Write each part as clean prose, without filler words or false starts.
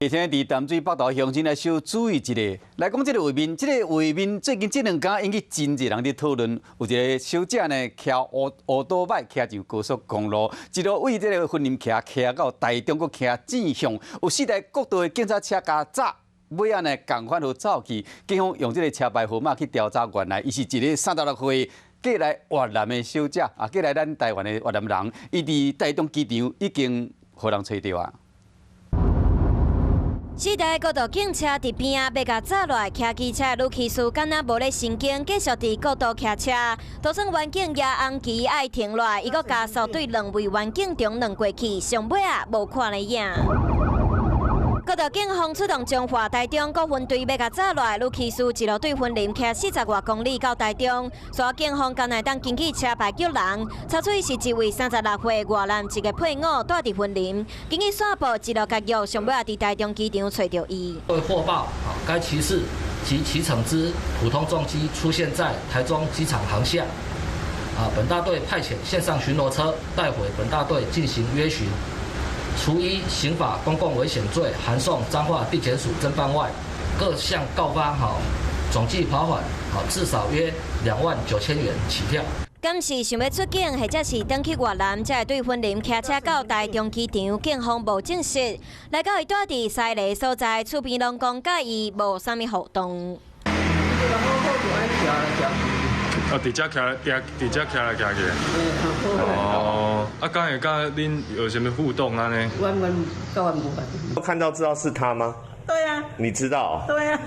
而且伫淡水北投乡镇来小注意一下，来讲这个画面，这个画面最近这2天引起真侪人伫讨论。有一个小姐呢，骑乌多摆骑上高速公路，一路为这个婚林骑到台中，搁骑正向，有4台国道的警察车加炸。 尾仔呢，共款就走去，警方用这个车牌号码去调查，原来伊是一个36岁过来越南的小姐，过来咱台湾的越南人，伊伫台中机场已经互人找到啊。 4台国道警车伫边仔要甲炸落来，骑机车女骑士敢若无咧神经，继续伫国道骑车。就算远景也红旗爱停落来，伊阁加速对2位远景中乱过去，上尾啊无看咧影。 国道警方出动中华台中国分队要甲炸落来，女骑士一路对婚林骑40多公里到台中，所警方刚来当经过车牌救人，查出是一位36岁越南一个配偶住伫婚林，经过线报一路监狱，上尾也伫台中机场找到伊。为获报，该骑士及其乘之普通重机出现在台中机场航厦，本大队派遣线上巡逻车带回本大队进行约询。 除依刑法公共危险罪函送彰化地检署侦办外，各项告发总计罚款至少约29000元起跳。敢是想要出境，或者是登去越南，才会对婚林骑车到台中机场，警方无证实。来到伊住伫西里所在，厝边拢讲甲伊无啥物互动。 哦，伫遮徛来徛去。哦，刚才跟恁有什么互动啊呢？我无。看到知道是他吗？对啊。你知道？对啊。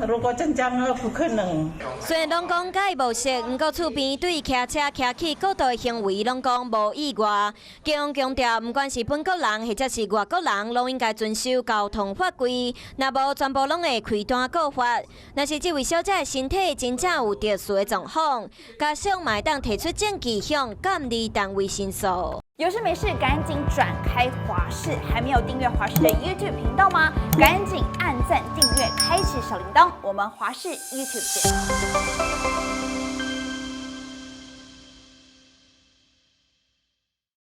如果真这样，不可能。虽然拢讲甲伊无熟，不过厝边对骑车骑去国道的行为，拢讲无意外。警方强调，不管是本国人或者是外国人，拢应该遵守交通法规，若无全部拢会开单告发。若是这位小姐的身体真正有特殊的状况，加上买当提出证据向监理单位申诉。 有事没事赶紧转开华视，还没有订阅华视的 YouTube 频道吗？赶紧按赞、订阅、开启小铃铛，我们华视 YouTube 见。